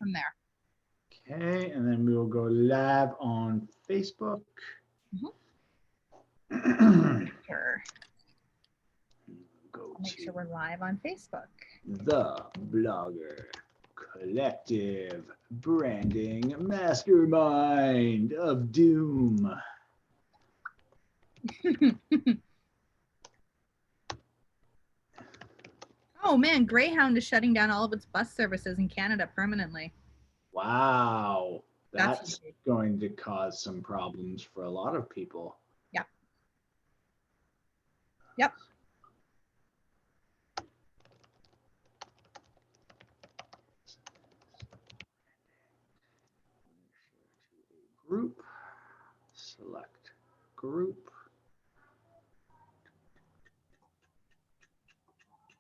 from there. Okay, and then we will go live on Facebook. Sure. Go Make to sure we're live on Facebook. the Blogger Collective Branding Mastermind of Doom. Oh man, Greyhound is shutting down all of its bus services in Canada permanently. Wow, that's huge. going to cause some problems for a lot of people. Yep. Yep. Group, select group.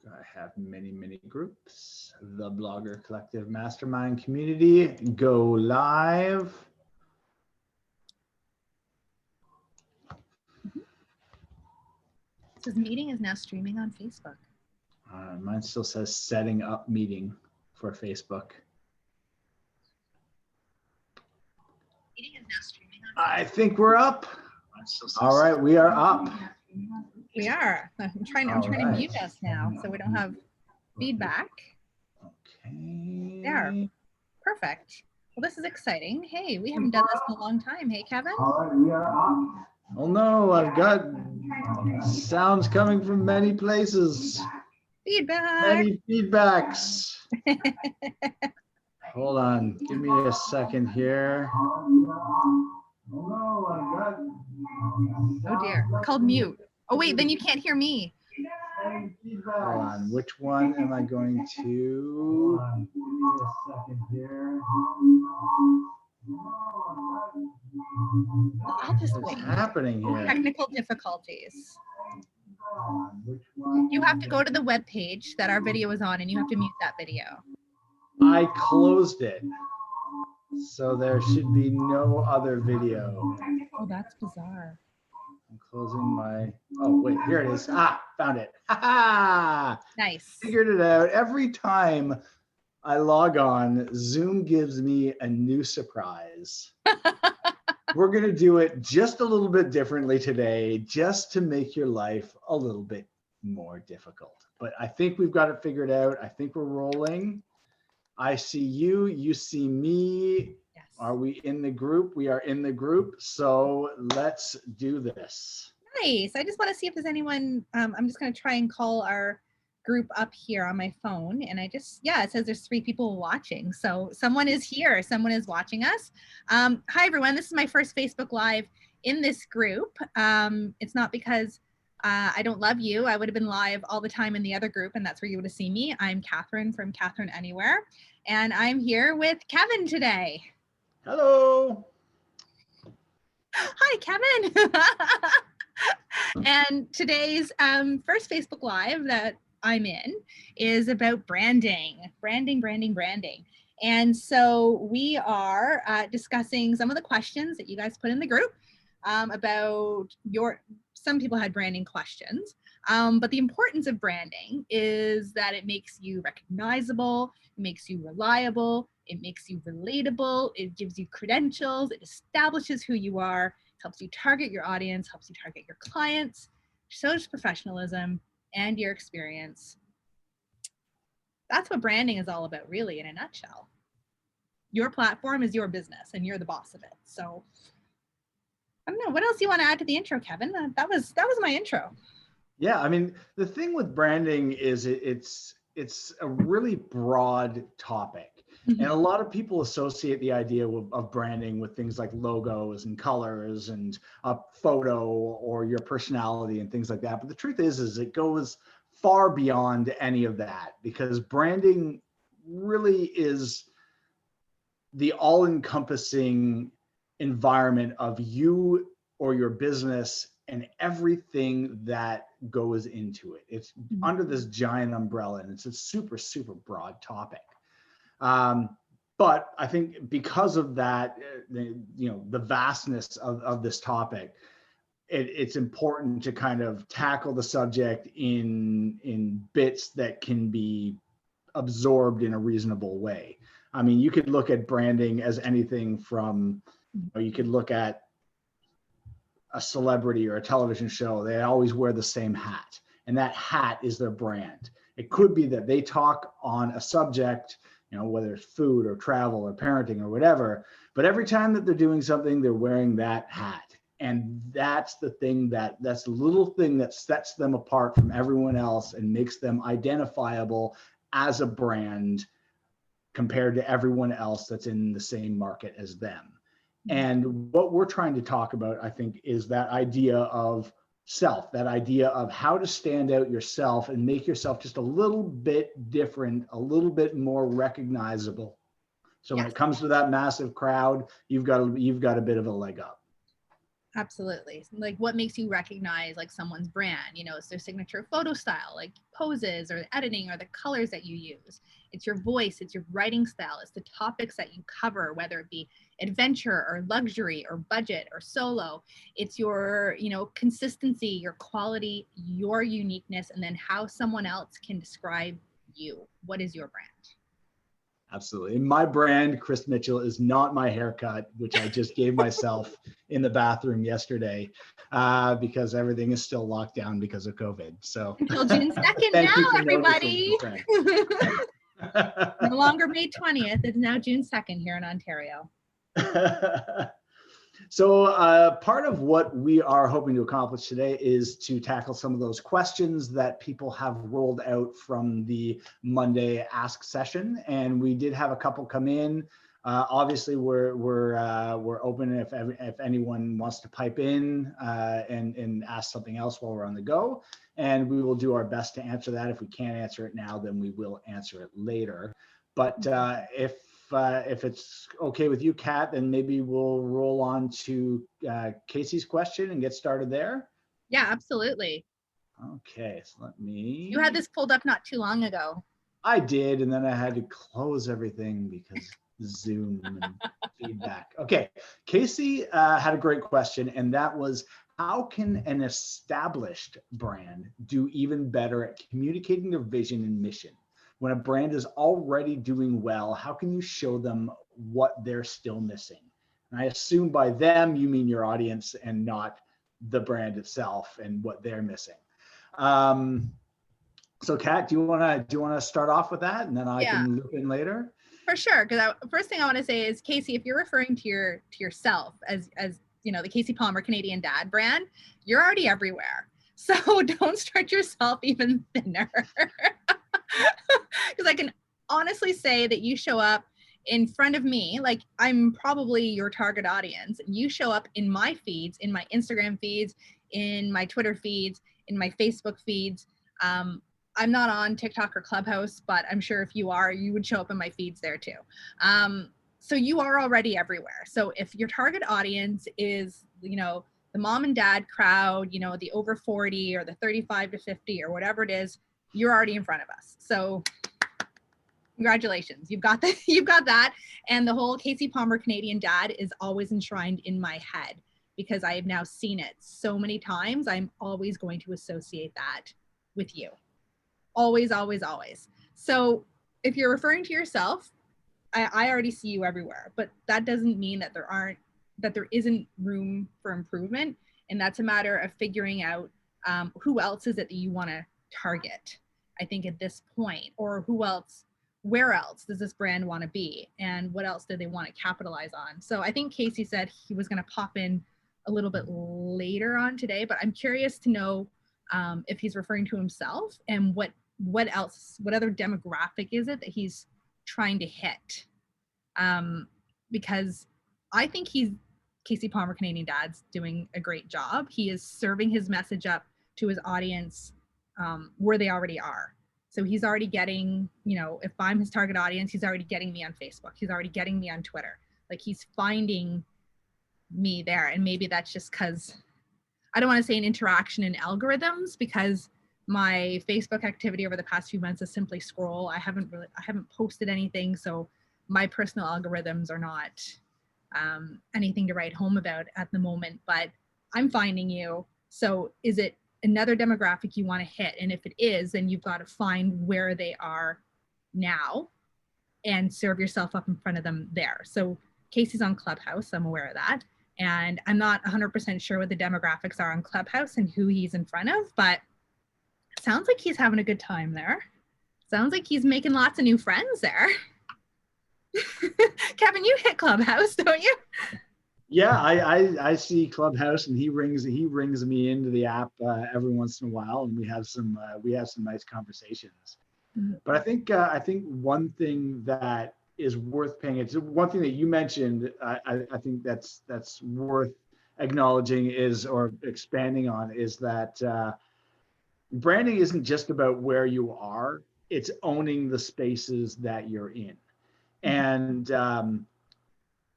I have many groups. The Blogger Collective Mastermind Community, go live. This meeting is now streaming on Facebook. Mine still says setting up meeting for Facebook. Meeting is now streaming on Facebook. I think we're up. All right, we are up. We are. I'm trying to mute us now so we don't have feedback. Okay. There. Perfect. Well, this is exciting. Hey, we haven't done this in a long time. Hey, Kevin? All right, we are up. Oh no, I've got sounds coming from many places. Feedback. Many feedbacks. Hold on, give me a second here. Oh dear, we're called mute. Oh wait, then you can't hear me. Hold on, which one am I going to? Give me a second here. I'll just What's wait. happening here? Technical difficulties. You have to go to the web page that our video is on and you have to mute that video. I closed it. So there should be no other video. Oh, that's bizarre. I'm closing my, oh wait, here it is. Ah, found it. Ha ha! Nice. Figured it out. Every time I log on, Zoom gives me a new surprise. We're gonna do it just a little bit differently today, just to make your life a little bit more difficult. But I think we've got it figured out. I think we're rolling. I see you, you see me. Yes. Are we in the group? We are in the group. So let's do this. Nice. I just want to see if there's anyone. I'm just going to try and call our group up here on my phone. And it says there's 3 people watching. So someone is here. Someone is watching us. Hi, everyone. This is my first Facebook Live in this group. It's not because I don't love you. I would have been live all the time in the other group, and that's where you would have seen me. I'm Kathryn from Kathryn Anywhere, and I'm here with Kevin today. Hello. Hi, Kevin. And today's first Facebook Live that I'm in is about branding. And so we are discussing some of the questions that you guys put in the group about some people had branding questions, but the importance of branding is that it makes you recognizable, it makes you reliable, it makes you relatable, it gives you credentials, it establishes who you are, helps you target your audience, helps you target your clients, shows professionalism and your experience. That's what branding is all about, really, in a nutshell. Your platform is your business and you're the boss of it. So I don't know, what else do you want to add to the intro, Kevin? That was my intro. Yeah, I mean, the thing with branding is it's a really broad topic. Mm-hmm. And a lot of people associate the idea of branding with things like logos and colors and a photo or your personality and things like that. But the truth is it goes far beyond any of that, because branding really is the all-encompassing environment of you or your business and everything that goes into it. It's under this giant umbrella, and it's a super, super broad topic. But I think because of that, the vastness of this topic, it's important to kind of tackle the subject in bits that can be absorbed in a reasonable way. I mean, you could look at branding as anything from, you could look at a celebrity or a television show. They always wear the same hat, and that hat is their brand. It could be that they talk on a subject, whether it's food or travel or parenting or whatever, but every time that they're doing something, they're wearing that hat. And that's the thing that's the little thing that sets them apart from everyone else and makes them identifiable as a brand compared to everyone else that's in the same market as them. And what we're trying to talk about, I think, is that idea of self, that idea of how to stand out yourself and make yourself just a little bit different, a little bit more recognizable. So when it comes to that massive crowd, you've got a bit of a leg up. Absolutely. Like, what makes you recognize like someone's brand? It's their signature photo style, like poses or editing or the colors that you use. It's your voice, it's your writing style, it's the topics that you cover, whether it be adventure or luxury or budget or solo. It's your, consistency, your quality, your uniqueness, and then how someone else can describe you. What is your brand? Absolutely. And my brand, Chris Mitchell, is not my haircut, which I just gave myself in the bathroom yesterday because everything is still locked down because of COVID. So until June 2nd now, everybody. No longer May 20th. It's now June 2nd here in Ontario. So part of what we are hoping to accomplish today is to tackle some of those questions that people have rolled out from the Monday Ask session, and we did have a couple come in. Obviously, we're open if anyone wants to pipe in and ask something else while we're on the go, and we will do our best to answer that. If we can't answer it now, then we will answer it later. But if it's okay with you, Kat, then maybe we'll roll on to Casey's question and get started there. Yeah, absolutely. Okay, so let me. You had this pulled up not too long ago. I did, and then I had to close everything because Zoom and feedback. Okay, Casey had a great question, and that was, how can an established brand do even better at communicating their vision and mission? When a brand is already doing well, how can you show them what they're still missing? And I assume by them, you mean your audience and not the brand itself and what they're missing. So Kat, do you want to start off with that, and then I can loop in later? For sure, because first thing I want to say is, Casey, if you're referring to yourself as the Casey Palmer Canadian Dad brand, you're already everywhere. So don't stretch yourself even thinner. Because I can honestly say that you show up in front of me, like I'm probably your target audience. You show up in my feeds, in my Instagram feeds, in my Twitter feeds, in my Facebook feeds. I'm not on TikTok or Clubhouse, but I'm sure if you are, you would show up in my feeds there too. So you are already everywhere. So if your target audience is, the mom and dad crowd, the over 40 or the 35 to 50 or whatever it is, you're already in front of us. So congratulations, you've got that. And the whole Casey Palmer Canadian Dad is always enshrined in my head because I have now seen it so many times. I'm always going to associate that with you. Always, always, always. So if you're referring to yourself, I already see you everywhere, but that doesn't mean that there isn't room for improvement. And that's a matter of figuring out who else is it that you want to target, I think, at this point, or where else does this brand want to be, and what else do they want to capitalize on? So I think Casey said he was going to pop in a little bit later on today, but I'm curious to know if he's referring to himself and what other demographic is it that he's trying to hit, because I think Casey Palmer Canadian Dad's doing a great job. He is serving his message up to his audience where they already are. So he's already getting, if I'm his target audience, he's already getting me on Facebook. He's already getting me on Twitter. Like, he's finding me there. And maybe that's just because, I don't want to say an interaction in algorithms, because my Facebook activity over the past few months is simply scroll. I haven't posted anything. So my personal algorithms are not anything to write home about at the moment, but I'm finding you. So is it another demographic you want to hit? And if it is, then you've got to find where they are now and serve yourself up in front of them there. So Casey's on Clubhouse, I'm aware of that. And I'm not 100% sure what the demographics are on Clubhouse and who he's in front of, but it sounds like he's having a good time there. Sounds like he's making lots of new friends there. Kevin, you hit Clubhouse, don't you? Yeah, I see Clubhouse, and he rings me into the app every once in a while, and we have some nice conversations. Mm-hmm. But I think one thing that is worth paying attention, one thing that you mentioned, I think that's worth acknowledging or expanding on, is that branding isn't just about where you are; it's owning the spaces that you're in, and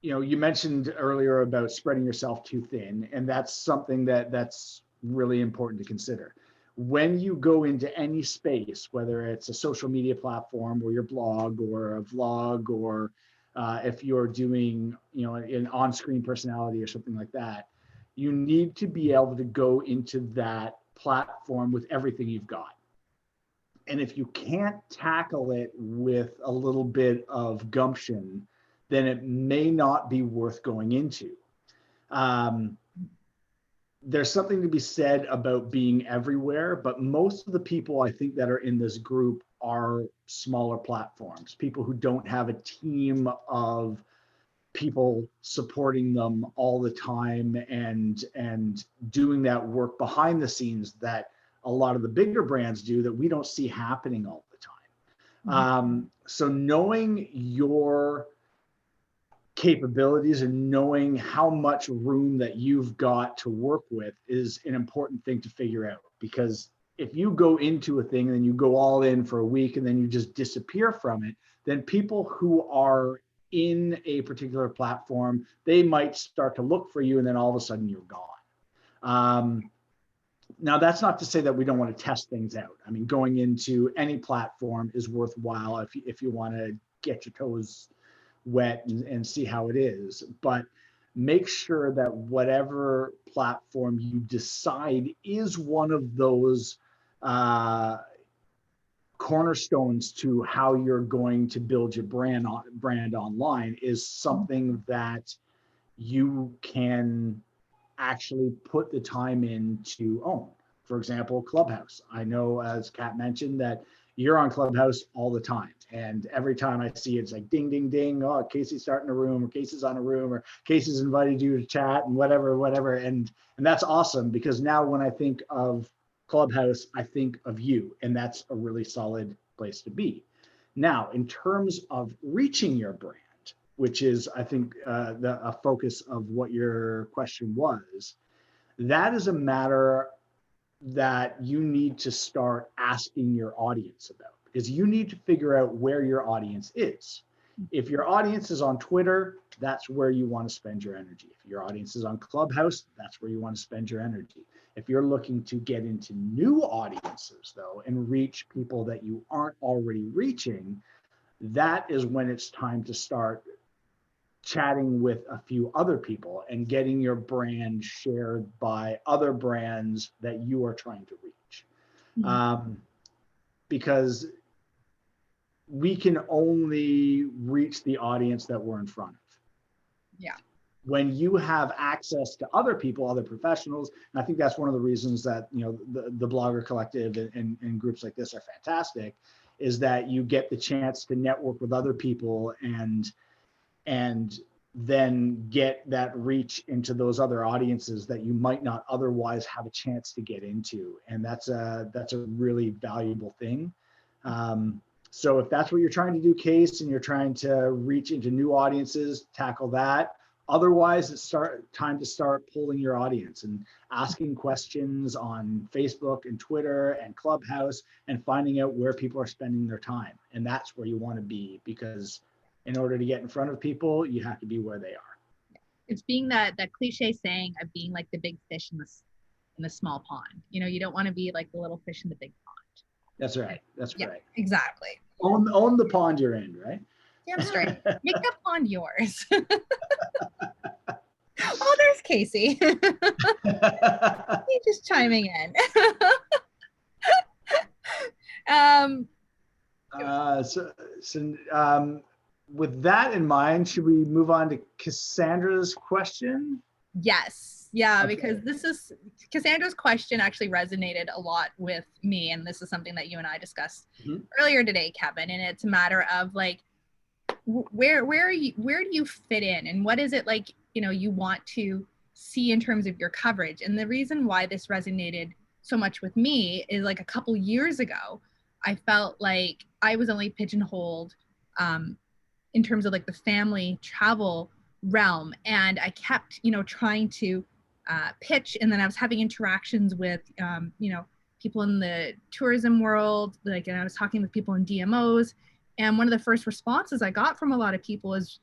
you mentioned earlier about spreading yourself too thin, and that's something that's really important to consider. When you go into any space, whether it's a social media platform or your blog or a vlog, or if you're doing, an on-screen personality or something like that, you need to be able to go into that platform with everything you've got. And if you can't tackle it with a little bit of gumption, then it may not be worth going into. There's something to be said about being everywhere, but most of the people I think that are in this group are smaller platforms, people who don't have a team of people supporting them all the time and doing that work behind the scenes that a lot of the bigger brands do that we don't see happening all the time. So knowing your capabilities and knowing how much room that you've got to work with is an important thing to figure out, because if you go into a thing and then you go all in for a week and then you just disappear from it, then people who are in a particular platform, they might start to look for you, and then all of a sudden you're gone. Now, that's not to say that we don't want to test things out. I mean, going into any platform is worthwhile if you want to get your toes wet and see how it is, but make sure that whatever platform you decide is one of those cornerstones to how you're going to build your brand online is something that you can actually put the time in to own. For example, Clubhouse. I know, as Kat mentioned, that you're on Clubhouse all the time. And every time I see it, it's like ding, ding, ding. Oh, Casey's starting a room, or Casey's on a room, or Casey's invited you to chat, and whatever. And that's awesome, because now when I think of Clubhouse, I think of you, and that's a really solid place to be. Now, in terms of reaching your brand, which is, I think, a focus of what your question was, that is a matter that you need to start asking your audience about, because you need to figure out where your audience is. If your audience is on Twitter, that's where you want to spend your energy. If your audience is on Clubhouse, that's where you want to spend your energy. If you're looking to get into new audiences, though, and reach people that you aren't already reaching, that is when it's time to start chatting with a few other people and getting your brand shared by other brands that you are trying to reach. Because we can only reach the audience that we're in front of. Yeah. When you have access to other people, other professionals, and I think that's one of the reasons that, the Blogger Collective and groups like this are fantastic, is that you get the chance to network with other people and then get that reach into those other audiences that you might not otherwise have a chance to get into. And that's a really valuable thing. So if that's what you're trying to do, Case, and you're trying to reach into new audiences, tackle that. Otherwise, it's time to start polling your audience and asking questions on Facebook and Twitter and Clubhouse and finding out where people are spending their time. And that's where you want to be, because in order to get in front of people, you have to be where they are. It's being that cliche saying of being like the big fish in the small pond. You don't want to be like the little fish in the big pond. That's right. That's right. Exactly. Own the pond you're in, right? Damn straight. Make that pond yours. Oh, there's Casey. He's just chiming in. with that in mind, should we move on to Cassandra's question? Yes. Yeah, Okay. because this is Cassandra's question actually resonated a lot with me. And this is something that you and I discussed earlier today, Kevin. And it's a matter of like, where do you fit in, and what is it like, you want to see in terms of your coverage? And the reason why this resonated so much with me is like a couple years ago, I felt like I was only pigeonholed in terms of like the family travel realm. And I kept, trying to pitch. And then I was having interactions with, people in the tourism world, like, and I was talking with people in DMOs. And one of the first responses I got from a lot of people is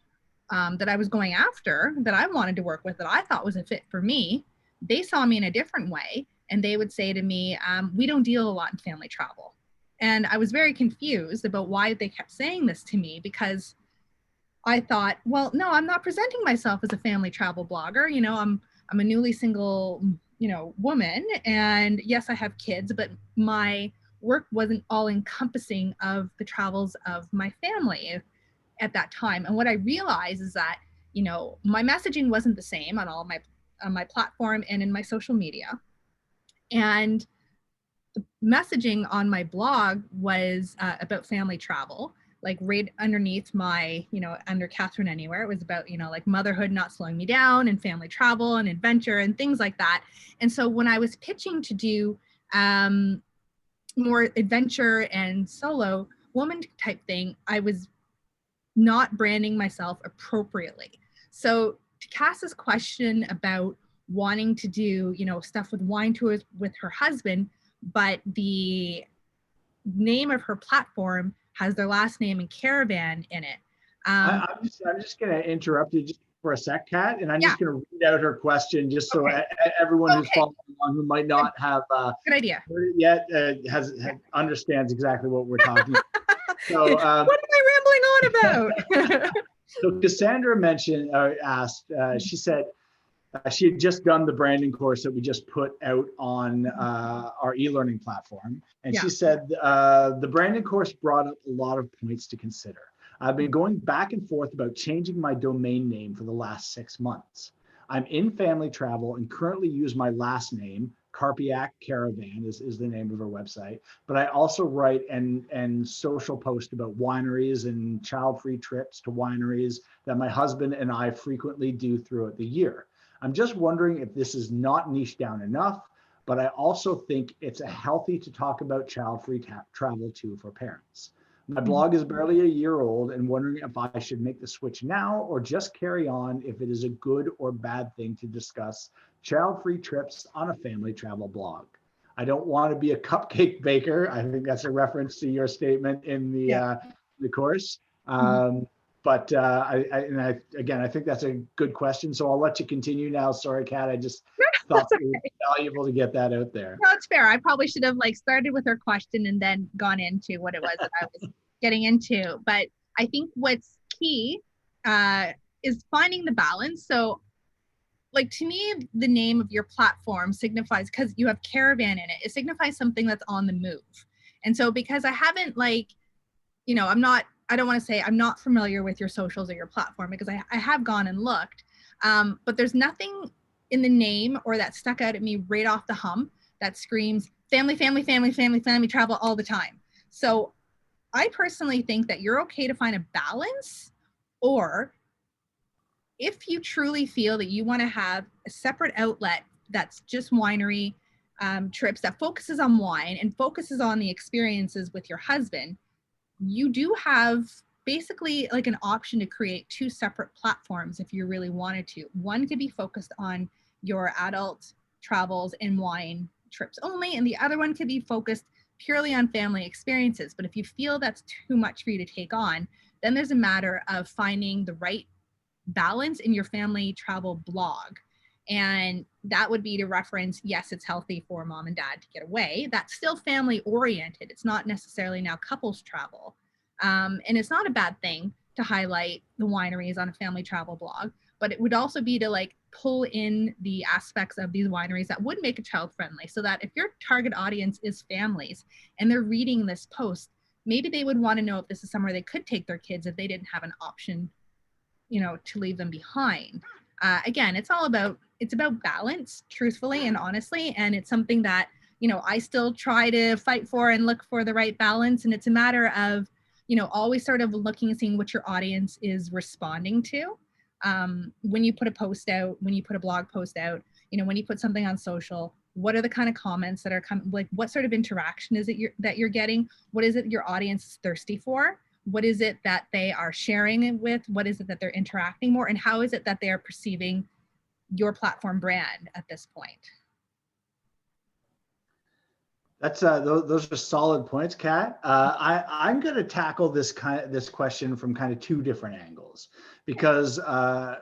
that I was going after, that I wanted to work with, that I thought was a fit for me. They saw me in a different way. And they would say to me, we don't deal a lot in family travel. And I was very confused about why they kept saying this to me, because I thought, well, no, I'm not presenting myself as a family travel blogger. I'm a newly single, woman. And yes, I have kids, but my work wasn't all encompassing of the travels of my family at that time. And what I realized is that, my messaging wasn't the same on my platform and in my social media. And the messaging on my blog was about family travel, like right underneath my, under Kathryn Anywhere. It was about, like motherhood not slowing me down, and family travel and adventure and things like that. And so when I was pitching to do more adventure and solo woman type thing, I was not branding myself appropriately. So to Cass's question about wanting to do, stuff with wine tours with her husband, but the name of her platform has their last name and caravan in it. I'm just going to interrupt you just for a sec, Kat, and I'm just going to read out her question just so everyone who's following along who might not have good idea heard it yet understands exactly what we're talking about. So, what am I rambling on about? So Cassandra asked, she said, she had just done the branding course that we just put out on our e-learning platform. And she said, the branding course brought up a lot of points to consider. I've been going back and forth about changing my domain name for the last 6 months. I'm in family travel and currently use my last name. Carpiac Caravan is the name of our website. But I also write and social post about wineries and child-free trips to wineries that my husband and I frequently do throughout the year. I'm just wondering if this is not niche down enough, but I also think it's healthy to talk about child-free travel too for parents. My blog is barely a year old and wondering if I should make the switch now or just carry on if it is a good or bad thing to discuss child-free trips on a family travel blog. I don't want to be a cupcake baker. I think that's a reference to your statement in the course. But I think that's a good question. So I'll let you continue now. Sorry, Kat. I just thought it was valuable to get that out there. No, it's fair. I probably should have started with her question and then gone into what it was that I was getting into. But I think what's key is finding the balance. So to me, the name of your platform signifies, because you have caravan in it, it signifies something that's on the move. And so because I haven't I don't want to say I'm not familiar with your socials or your platform, because I have gone and looked, but there's nothing in the name or that stuck out at me right off the hump that screams family travel all the time. So I personally think that you're okay to find a balance, or if you truly feel that you want to have a separate outlet that's just winery trips that focuses on wine and focuses on the experiences with your husband, you do have basically an option to create 2 separate platforms if you really wanted to. One could be focused on your adult travels and wine trips only, and the other one could be focused purely on family experiences. But if you feel that's too much for you to take on, then there's a matter of finding the right balance in your family travel blog. And that would be to reference, yes, it's healthy for mom and dad to get away. That's still family oriented. It's not necessarily now couples travel. And it's not a bad thing to highlight the wineries on a family travel blog, but it would also be to pull in the aspects of these wineries that would make it child friendly, so that if your target audience is families and they're reading this post, maybe they would want to know if this is somewhere they could take their kids if they didn't have an option, to leave them behind. Again, it's about balance, truthfully and honestly. And it's something that, I still try to fight for and look for the right balance. And it's a matter of, always sort of looking and seeing what your audience is responding to. When you put a post out, when you put a blog post out, when you put something on social, what are the kind of comments that are coming? Like, what sort of interaction is it that you're getting? What is it your audience is thirsty for? What is it that they are sharing it with? What is it that they're interacting more? And how is it that they are perceiving your platform brand at this point? That's those are solid points, Kat. I'm going to tackle this question from kind of two different angles, because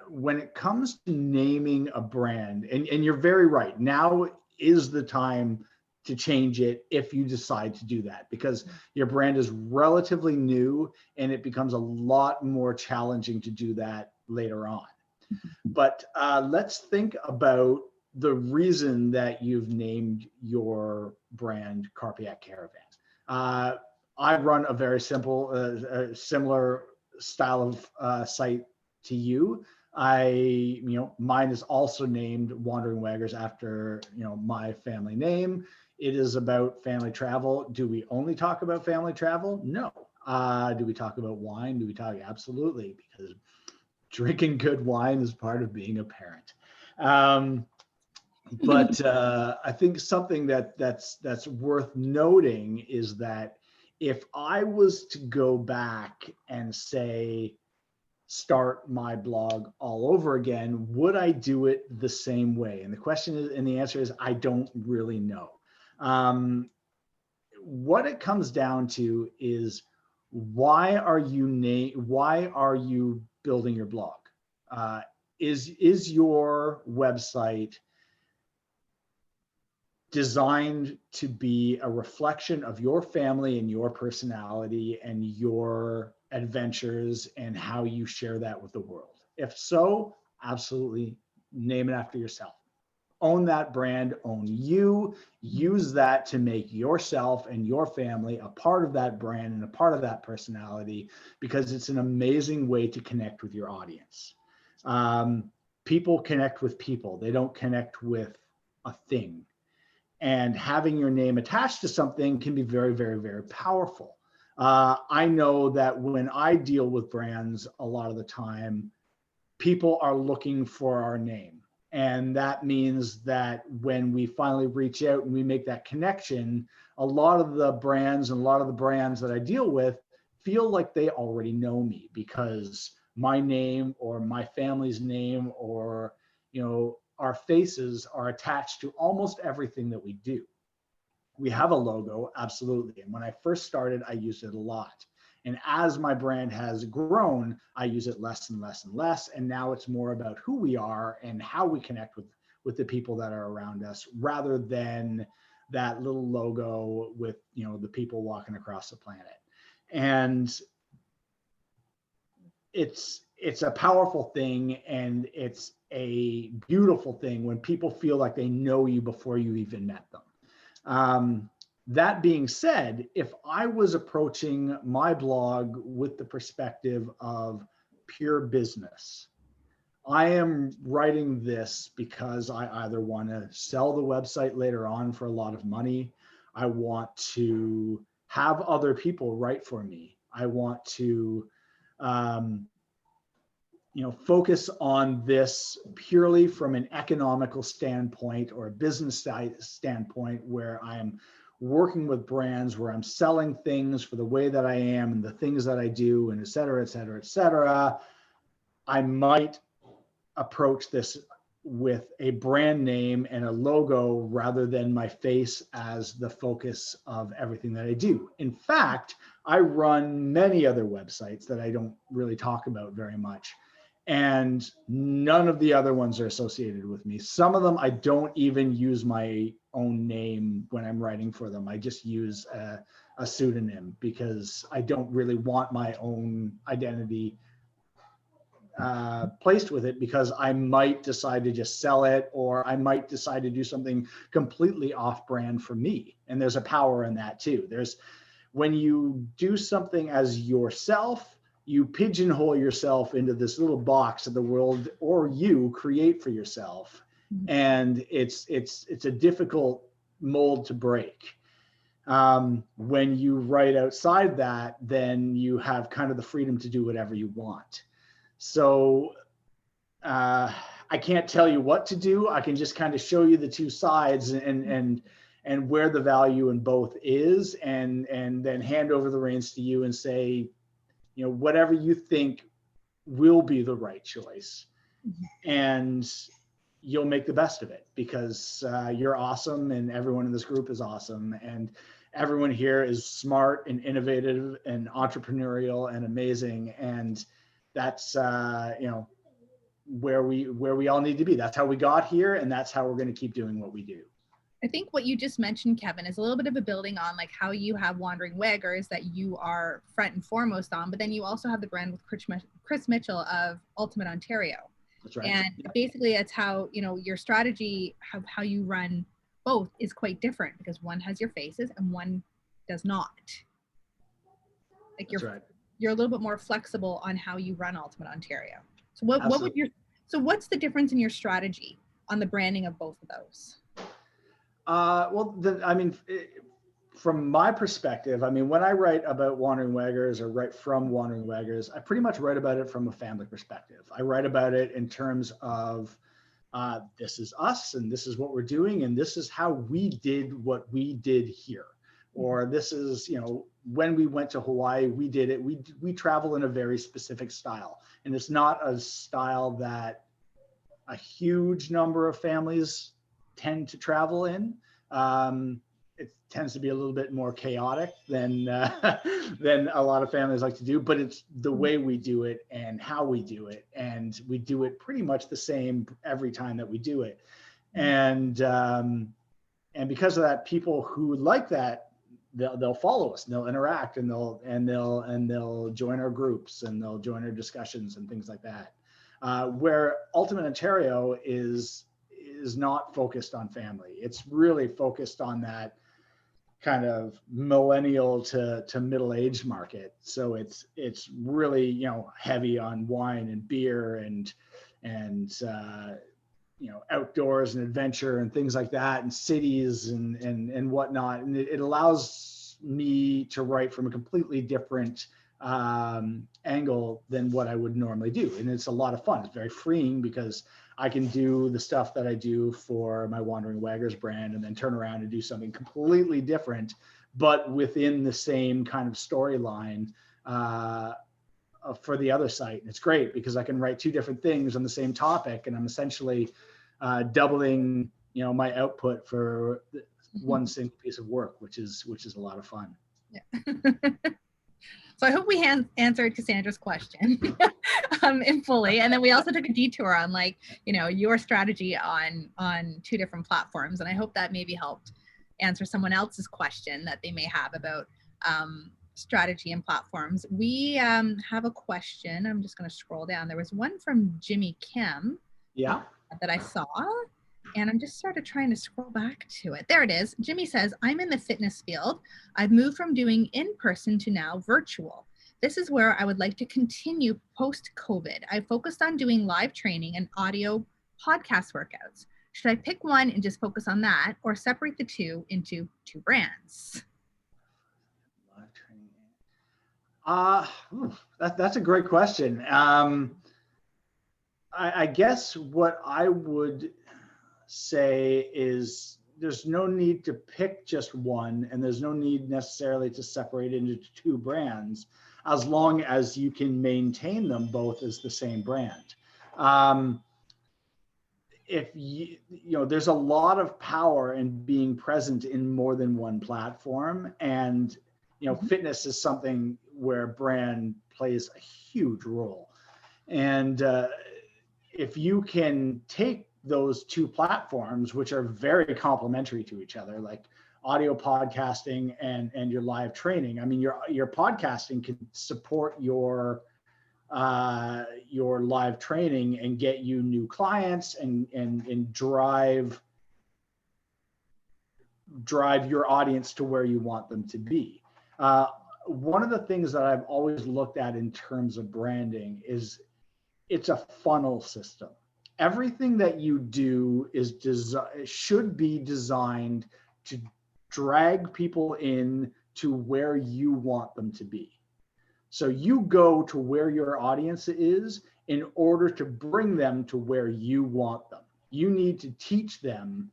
when it comes to naming a brand, and you're very right, now is the time to change it if you decide to do that, because your brand is relatively new and it becomes a lot more challenging to do that later on. But let's think about the reason that you've named your brand Carpiac Caravan. I run a very simple, similar style of site to you. Mine is also named Wandering Waggers after, my family name. It is about family travel. Do we only talk about family travel? No. Do we talk about wine? Do we talk? Absolutely, because drinking good wine is part of being a parent. But I think something that's worth noting is that if I was to go back and say, start my blog all over again, would I do it the same way? And the question is, and the answer is, I don't really know. What it comes down to is, why are you building your blog? Is your website designed to be a reflection of your family and your personality and your adventures and how you share that with the world? If so, absolutely name it after yourself. Own that brand, own you, use that to make yourself and your family a part of that brand and a part of that personality, because it's an amazing way to connect with your audience. People connect with people. They don't connect with a thing. And having your name attached to something can be very, very, very powerful. I know that when I deal with brands, a lot of the time, people are looking for our name. And that means that when we finally reach out and we make that connection, a lot of the brands that I deal with feel like they already know me, because my name or my family's name or, our faces are attached to almost everything that we do. We have a logo, absolutely. And when I first started, I used it a lot. And as my brand has grown, I use it less and less and less. And now it's more about who we are and how we connect with the people that are around us, rather than that little logo with, the people walking across the planet. And it's a powerful thing, and it's a beautiful thing when people feel like they know you before you even met them. That being said, if I was approaching my blog with the perspective of pure business, I am writing this because I either want to sell the website later on for a lot of money. I want to have other people write for me. I want to focus on this purely from an economical standpoint or a business standpoint, where I am working with brands, where I'm selling things for the way that I am and the things that I do, and et cetera, et cetera, et cetera. I might approach this with a brand name and a logo rather than my face as the focus of everything that I do. In fact, I run many other websites that I don't really talk about very much, and none of the other ones are associated with me. Some of them, I don't even use my own name when I'm writing for them. I just use a pseudonym, because I don't really want my own identity placed with it, because I might decide to just sell it, or I might decide to do something completely off brand for me. And there's a power in that too. when you do something as yourself, you pigeonhole yourself into this little box that the world or you create for yourself. And it's a difficult mold to break. When you write outside that, then you have kind of the freedom to do whatever you want. So I can't tell you what to do. I can just kind of show you the two sides and where the value in both is, and then hand over the reins to you and say, whatever you think will be the right choice. And you'll make the best of it, because you're awesome, and everyone in this group is awesome, and everyone here is smart and innovative and entrepreneurial and amazing. And that's where we all need to be. That's how we got here, and that's how we're going to keep doing what we do. I think what you just mentioned, Kevin, is a little bit of a building on like how you have Wandering Waggers that you are front and foremost on, but then you also have the brand with Chris Mitchell of Ultimate Ontario. That's right. And basically it's how, your strategy, how you run both is quite different, because one has your faces and one does not. Like you're a little bit more flexible on how you run Ultimate Ontario. So what's the difference in your strategy on the branding of both of those? From my perspective, when I write about Wandering Waggers or write from Wandering Waggers, I pretty much write about it from a family perspective. I write about it in terms of this is us, and this is what we're doing, and this is how we did what we did here. Or this is, when we went to Hawaii, we did it. We travel in a very specific style, and it's not a style that a huge number of families tend to travel in. It tends to be a little bit more chaotic than a lot of families like to do, but it's the way we do it and how we do it, and we do it pretty much the same every time that we do it. And because of that, people who like that, they'll follow us, and they'll interact, and they'll join our groups, and they'll join our discussions and things like that. Where Ultimate Ontario is not focused on family. It's really focused on that kind of millennial to middle-aged market. So it's really, heavy on wine and beer and outdoors and adventure and things like that, and cities and whatnot. And it allows me to write from a completely different angle than what I would normally do. And it's a lot of fun. It's very freeing, because I can do the stuff that I do for my Wandering Waggers brand and then turn around and do something completely different, but within the same kind of storyline for the other site. And it's great, because I can write two different things on the same topic, and I'm essentially doubling, my output for one single piece of work, which is a lot of fun. Yeah. So I hope we answered Cassandra's question in fully. And then we also took a detour on your strategy on two different platforms. And I hope that maybe helped answer someone else's question that they may have about strategy and platforms. We have a question. I'm just going to scroll down. There was one from Jimmy Kim that I saw. And I'm just sort of trying to scroll back to it. There it is. Jimmy says, I'm in the fitness field. I've moved from doing in-person to now virtual. This is where I would like to continue post-COVID. I focused on doing live training and audio podcast workouts. Should I pick one and just focus on that, or separate the two into two brands? Live training. That's a great question. I guess what I would say is there's no need to pick just one, and there's no need necessarily to separate into two brands, as long as you can maintain them both as the same brand. If there's a lot of power in being present in more than one platform, and fitness is something where brand plays a huge role. And if you can take those two platforms, which are very complementary to each other, like audio podcasting and your live training. Your podcasting can support your live training and get you new clients and drive your audience to where you want them to be. One of the things that I've always looked at in terms of branding is it's a funnel system. Everything that you do should be designed to drag people in to where you want them to be. So you go to where your audience is in order to bring them to where you want them. You need to teach them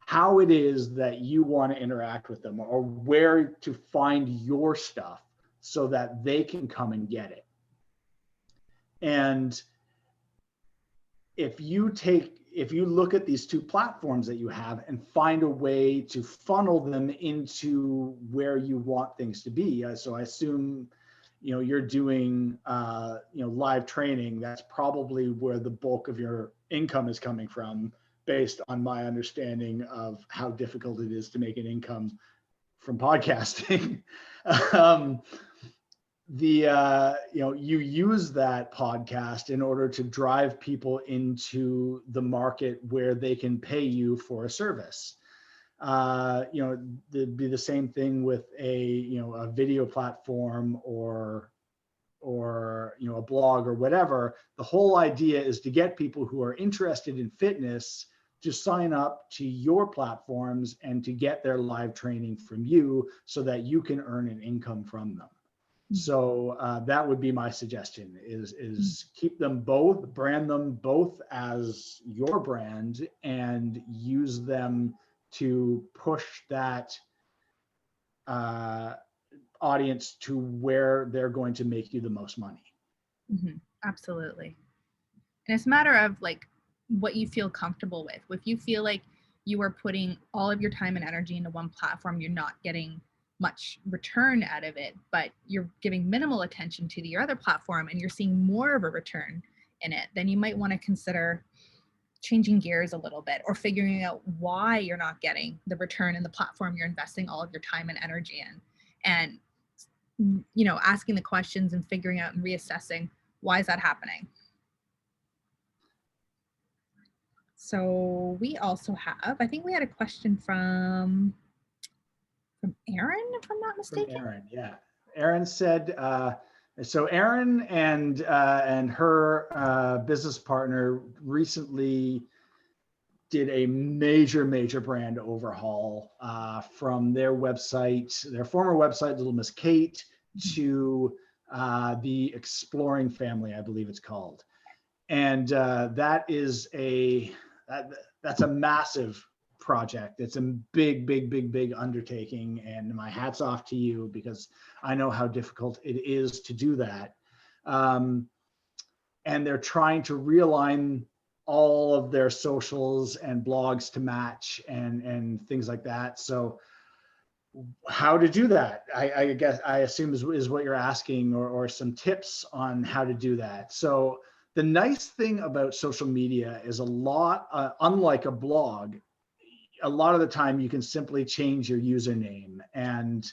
how it is that you want to interact with them, or where to find your stuff so that they can come and get it. And if you look at these two platforms that you have and find a way to funnel them into where you want things to be. So I assume, you're doing, live training. That's probably where the bulk of your income is coming from, based on my understanding of how difficult it is to make an income from podcasting. You use that podcast in order to drive people into the market where they can pay you for a service. It'd be the same thing with a video platform or a blog or whatever. The whole idea is to get people who are interested in fitness to sign up to your platforms and to get their live training from you so that you can earn an income from them. So that would be my suggestion is keep them both, brand them both as your brand, and use them to push that audience to where they're going to make you the most money. Mm-hmm. Absolutely. And it's a matter of like what you feel comfortable with. If you feel like you are putting all of your time and energy into one platform, you're not getting much return out of it, but you're giving minimal attention to your other platform and you're seeing more of a return in it, then you might want to consider changing gears a little bit, or figuring out why you're not getting the return in the platform you're investing all of your time and energy in, and asking the questions and figuring out and reassessing why is that happening. So we also have, I think we had a question from Aaron, if I'm not mistaken. From Aaron, yeah. Aaron said, so Aaron and her business partner recently did a major brand overhaul from their website, their former website, Little Miss Kate, to the Exploring Family, I believe it's called. And that's a massive project. It's a big undertaking, and my hat's off to you, because I know how difficult it is to do that. And they're trying to realign all of their socials and blogs to match and things like that. So how to do that, I guess, I assume is what you're asking, or some tips on how to do that. So the nice thing about social media is unlike a blog, a lot of the time you can simply change your username and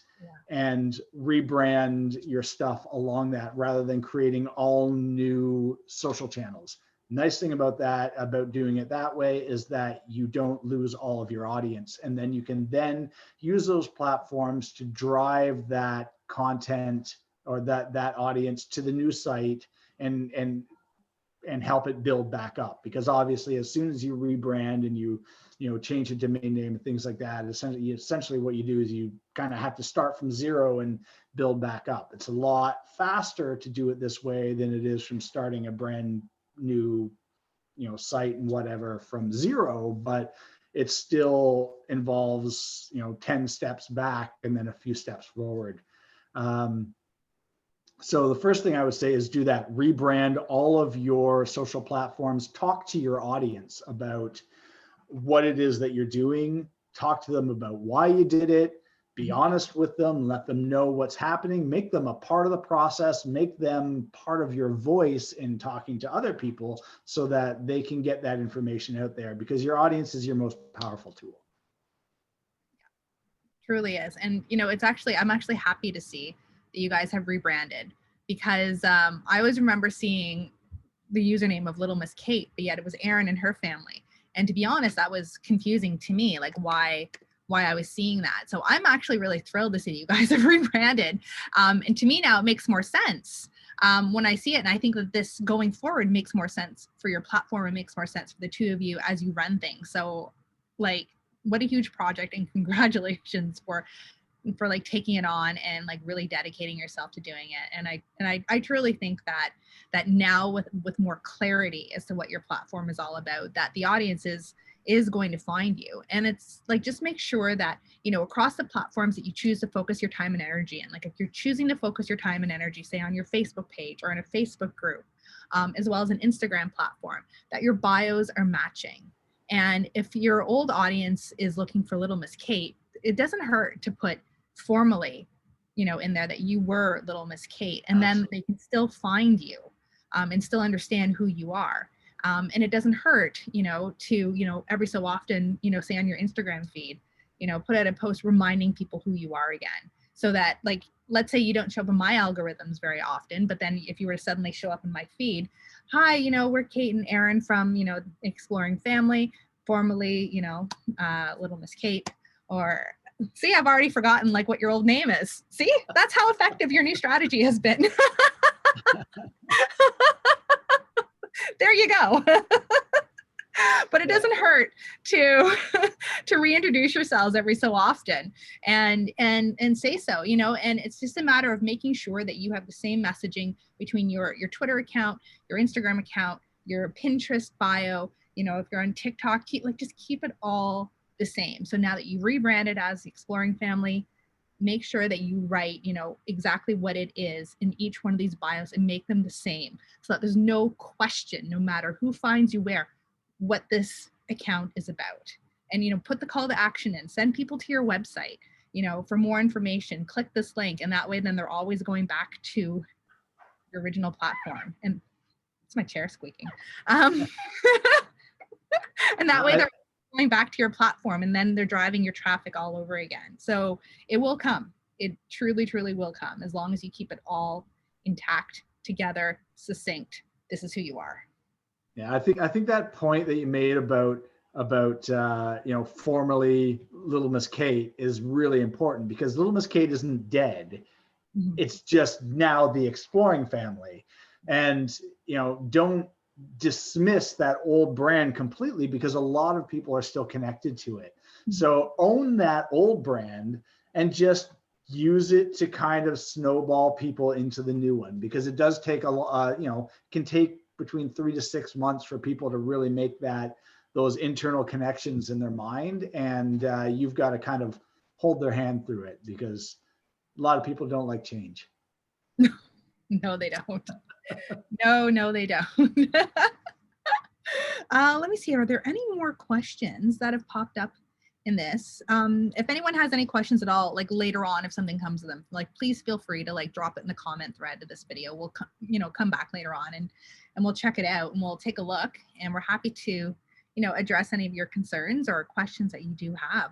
rebrand your stuff along that, rather than creating all new social channels. Nice thing about doing it that way, is that you don't lose all of your audience, and then you can then use those platforms to drive that content or that audience to the new site and help it build back up. Because obviously, as soon as you rebrand and you change the domain name and things like that, essentially what you do is you kind of have to start from zero and build back up. It's a lot faster to do it this way than it is from starting a brand new site and whatever from zero, but it still involves 10 steps back and then a few steps forward. So the first thing I would say is do that. Rebrand all of your social platforms. Talk to your audience about what it is that you're doing. Talk to them about why you did it. Be honest with them. Let them know what's happening. Make them a part of the process. Make them part of your voice in talking to other people, so that they can get that information out there, because your audience is your most powerful tool. Truly is. And I'm actually happy to see that you guys have rebranded, because I always remember seeing the username of Little Miss Kate, but yet it was Aaron and her family. And to be honest, that was confusing to me. Like, why why I was seeing that. So I'm actually really thrilled to see that you guys have rebranded. And to me now it makes more sense when I see it. And I think that this going forward makes more sense for your platform. It makes more sense for the two of you as you run things. So like, what a huge project, and congratulations for like taking it on and like really dedicating yourself to doing it. And I truly think that now with more clarity as to what your platform is all about, that the audience is going to find you. And it's like, just make sure that, you know, across the platforms that you choose to focus your time and energy in, like if you're choosing to focus your time and energy, say on your Facebook page or in a Facebook group, as well as an Instagram platform, that your bios are matching. And if your old audience is looking for Little Miss Kate, it doesn't hurt to put formally, you know, in there that you were Little Miss Kate, and then they can still find you and still understand who you are. And it doesn't hurt, you know, to, you know, every so often, you know, say on your Instagram feed, you know, put out a post reminding people who you are again. So that, like, let's say you don't show up in my algorithms very often, but then if you were to suddenly show up in my feed, hi, you know, we're Kate and Aaron from, you know, Exploring Family, formerly, you know, Little Miss Kate. Or see, I've already forgotten like what your old name is. See, that's how effective your new strategy has been. There you go. But it doesn't hurt to reintroduce yourselves every so often and say so, you know. And it's just a matter of making sure that you have the same messaging between your Twitter account, your Instagram account, your Pinterest bio, you know, if you're on TikTok, just keep it all the same. So now that you've rebranded as the Exploring Family, make sure that you write, you know, exactly what it is in each one of these bios and make them the same, so that there's no question, no matter who finds you where, what this account is about. And, you know, put the call to action in, send people to your website, you know, for more information, click this link. And that way, then they're always going back to your original platform. And it's my chair squeaking. And that way they're going back to your platform, and then they're driving your traffic all over again. So it will come. It truly, truly will come, as long as you keep it all intact, together, succinct. This is who you are. Yeah, I think that point that you made about you know, formerly Little Miss Kate is really important, because Little Miss Kate isn't dead. Mm-hmm. It's just now the Exploring Family. And, you know, don't dismiss that old brand completely, because a lot of people are still connected to it. Mm-hmm. So own that old brand and just use it to kind of snowball people into the new one, because it does take you know, can take between 3 to 6 months for people to really make those internal connections in their mind. And you've got to kind of hold their hand through it, because a lot of people don't like change. No, they don't. No, they don't. Let me see. Are there any more questions that have popped up in this? If anyone has any questions at all, like later on, if something comes to them, like please feel free to like drop it in the comment thread to this video. We'll come back later on and we'll check it out and we'll take a look, and we're happy to, you know, address any of your concerns or questions that you do have.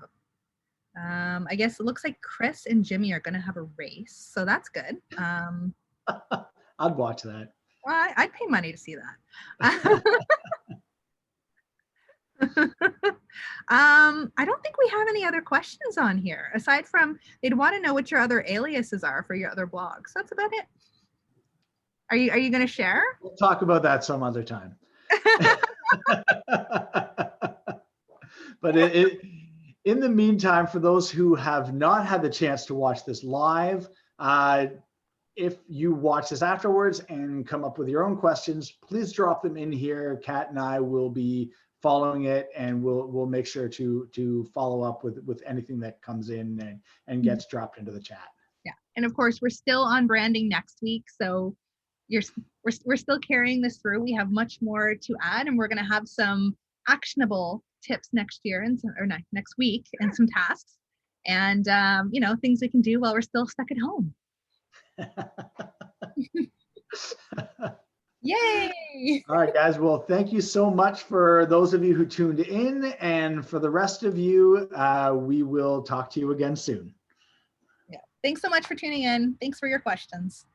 I guess it looks like Chris and Jimmy are going to have a race, so that's good. I'd watch that. Well, I'd pay money to see that. I don't think we have any other questions on here, aside from they'd want to know what your other aliases are for your other blogs. That's about it. Are you going to share? We'll talk about that some other time. But in the meantime, for those who have not had the chance to watch this live, if you watch this afterwards and come up with your own questions, please drop them in here. Kat and I will be following it, and we'll make sure to follow up with anything that comes in and gets dropped into the chat. Yeah, and of course we're still on branding next week, so we're still carrying this through. We have much more to add, and we're going to have some actionable tips next year next week, and some tasks, and you know, things we can do while we're still stuck at home. Yay! All right, guys. Well, thank you so much for those of you who tuned in, and for the rest of you, we will talk to you again soon. Yeah. Thanks so much for tuning in. Thanks for your questions.